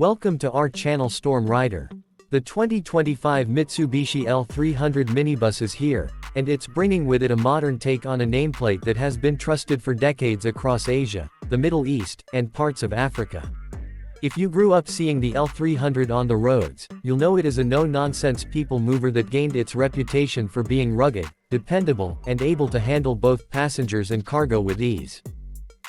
Welcome to our channel Storm Rider. The 2025 Mitsubishi L300 Minibus is here, and it's bringing with it a modern take on a nameplate that has been trusted for decades across Asia, the Middle East, and parts of Africa. If you grew up seeing the L300 on the roads, you'll know it is a no-nonsense people mover that gained its reputation for being rugged, dependable, and able to handle both passengers and cargo with ease.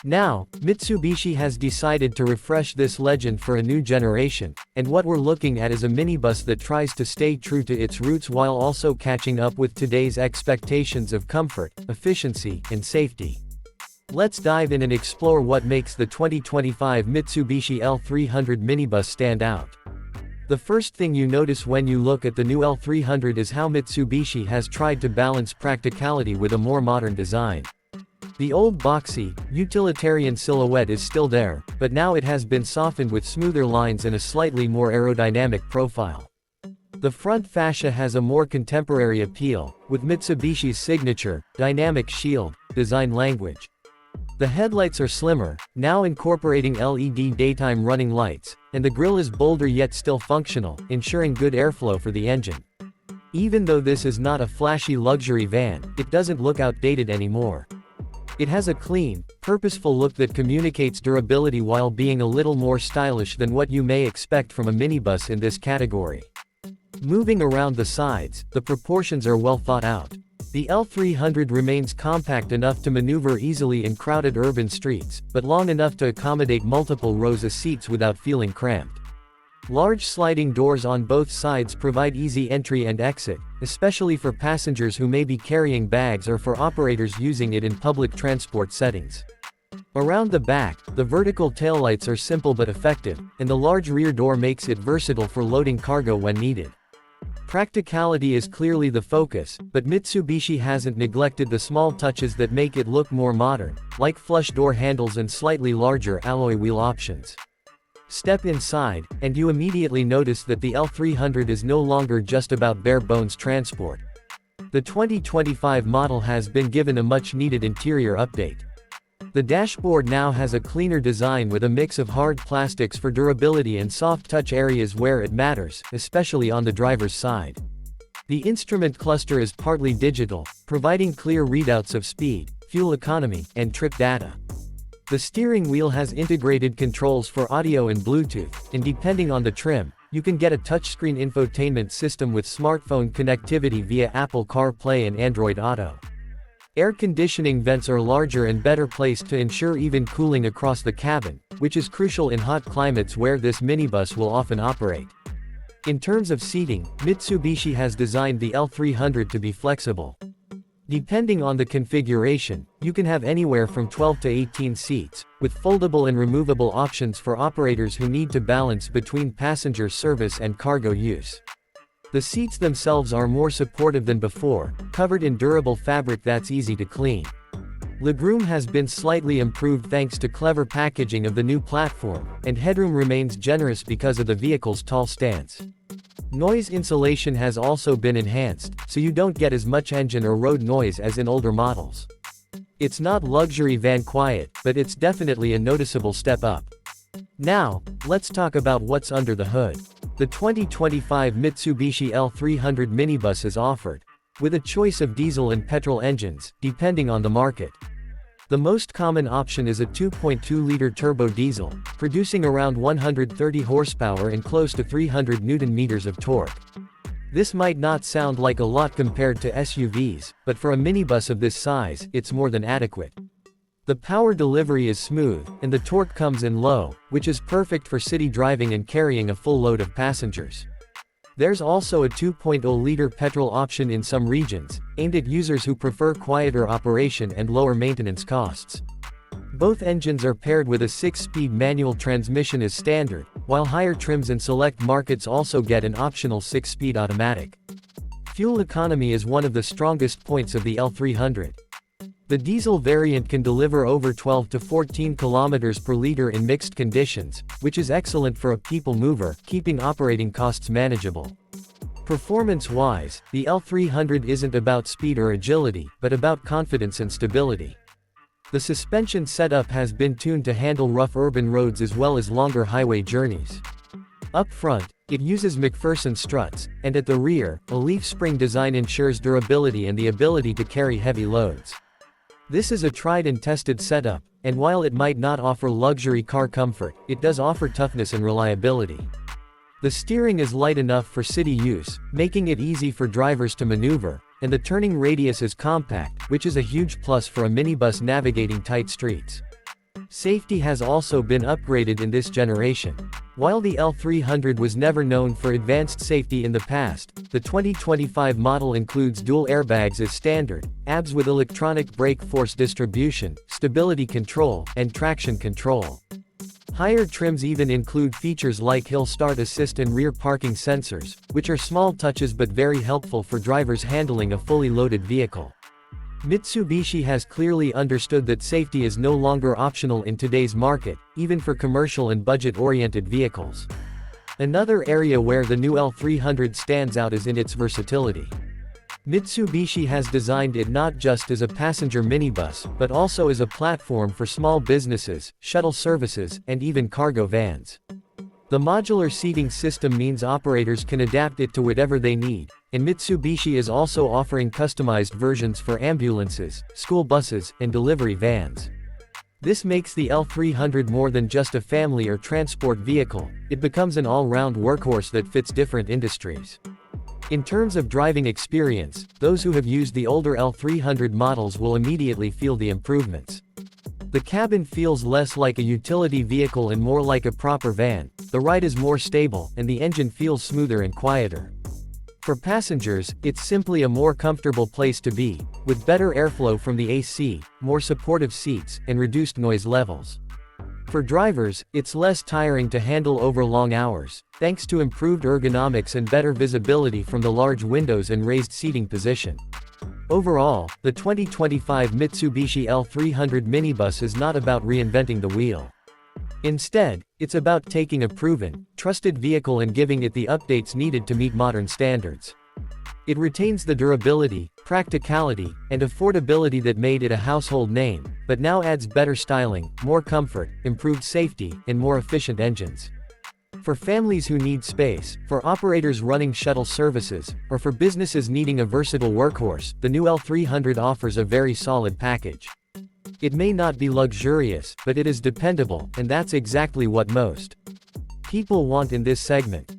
Now, Mitsubishi has decided to refresh this legend for a new generation, and what we're looking at is a minibus that tries to stay true to its roots while also catching up with today's expectations of comfort, efficiency, and safety. Let's dive in and explore what makes the 2025 Mitsubishi L300 Minibus stand out. The first thing you notice when you look at the new L300 is how Mitsubishi has tried to balance practicality with a more modern design. The old boxy, utilitarian silhouette is still there, but now it has been softened with smoother lines and a slightly more aerodynamic profile. The front fascia has a more contemporary appeal, with Mitsubishi's signature, dynamic shield, design language. The headlights are slimmer, now incorporating LED daytime running lights, and the grille is bolder yet still functional, ensuring good airflow for the engine. Even though this is not a flashy luxury van, it doesn't look outdated anymore. It has a clean, purposeful look that communicates durability while being a little more stylish than what you may expect from a minibus in this category. Moving around the sides, the proportions are well thought out. The L300 remains compact enough to maneuver easily in crowded urban streets, but long enough to accommodate multiple rows of seats without feeling cramped. Large sliding doors on both sides provide easy entry and exit, especially for passengers who may be carrying bags or for operators using it in public transport settings. Around the back, the vertical taillights are simple but effective, and the large rear door makes it versatile for loading cargo when needed. Practicality is clearly the focus, but Mitsubishi hasn't neglected the small touches that make it look more modern, like flush door handles and slightly larger alloy wheel options. Step inside, and you immediately notice that the L300 is no longer just about bare-bones transport. The 2025 model has been given a much-needed interior update. The dashboard now has a cleaner design with a mix of hard plastics for durability and soft touch areas where it matters, especially on the driver's side. The instrument cluster is partly digital, providing clear readouts of speed, fuel economy, and trip data. The steering wheel has integrated controls for audio and Bluetooth, and depending on the trim, you can get a touchscreen infotainment system with smartphone connectivity via Apple CarPlay and Android Auto. Air conditioning vents are larger and better placed to ensure even cooling across the cabin, which is crucial in hot climates where this minibus will often operate. In terms of seating, Mitsubishi has designed the L300 to be flexible. Depending on the configuration, you can have anywhere from 12 to 18 seats, with foldable and removable options for operators who need to balance between passenger service and cargo use. The seats themselves are more supportive than before, covered in durable fabric that's easy to clean. Legroom has been slightly improved thanks to clever packaging of the new platform, and headroom remains generous because of the vehicle's tall stance. Noise insulation has also been enhanced, so you don't get as much engine or road noise as in older models. It's not luxury van quiet, but it's definitely a noticeable step up. Now, let's talk about what's under the hood. The 2025 Mitsubishi L300 Minibus is offered with a choice of diesel and petrol engines, depending on the market. The most common option is a 2.2-liter turbo diesel, producing around 130 horsepower and close to 300 Nm of torque. This might not sound like a lot compared to SUVs, but for a minibus of this size, it's more than adequate. The power delivery is smooth, and the torque comes in low, which is perfect for city driving and carrying a full load of passengers. There's also a 2.0-liter petrol option in some regions, aimed at users who prefer quieter operation and lower maintenance costs. Both engines are paired with a 6-speed manual transmission as standard, while higher trims in select markets also get an optional 6-speed automatic. Fuel economy is one of the strongest points of the L300. The diesel variant can deliver over 12 to 14 km per liter in mixed conditions, which is excellent for a people mover, keeping operating costs manageable. Performance-wise, the L300 isn't about speed or agility, but about confidence and stability. The suspension setup has been tuned to handle rough urban roads as well as longer highway journeys. Up front, it uses McPherson struts, and at the rear, a leaf spring design ensures durability and the ability to carry heavy loads. This is a tried and tested setup, and while it might not offer luxury car comfort, it does offer toughness and reliability. The steering is light enough for city use, making it easy for drivers to maneuver, and the turning radius is compact, which is a huge plus for a minibus navigating tight streets. Safety has also been upgraded in this generation. While the L300 was never known for advanced safety in the past, the 2025 model includes dual airbags as standard, ABS with electronic brake force distribution, stability control, and traction control. Higher trims even include features like hill start assist and rear parking sensors, which are small touches but very helpful for drivers handling a fully loaded vehicle. Mitsubishi has clearly understood that safety is no longer optional in today's market, even for commercial and budget-oriented vehicles. Another area where the new L300 stands out is in its versatility. Mitsubishi has designed it not just as a passenger minibus, but also as a platform for small businesses, shuttle services, and even cargo vans. The modular seating system means operators can adapt it to whatever they need, and Mitsubishi is also offering customized versions for ambulances, school buses, and delivery vans. This makes the L300 more than just a family or transport vehicle, it becomes an all-round workhorse that fits different industries. In terms of driving experience, those who have used the older L300 models will immediately feel the improvements. The cabin feels less like a utility vehicle and more like a proper van, the ride is more stable, and the engine feels smoother and quieter. For passengers, it's simply a more comfortable place to be, with better airflow from the AC, more supportive seats, and reduced noise levels. For drivers, it's less tiring to handle over long hours, thanks to improved ergonomics and better visibility from the large windows and raised seating position. Overall, the 2025 Mitsubishi L300 minibus is not about reinventing the wheel. Instead, it's about taking a proven, trusted vehicle and giving it the updates needed to meet modern standards. It retains the durability, practicality, and affordability that made it a household name, but now adds better styling, more comfort, improved safety, and more efficient engines. For families who need space, for operators running shuttle services, or for businesses needing a versatile workhorse, the new L300 offers a very solid package. It may not be luxurious, but it is dependable, and that's exactly what most people want in this segment.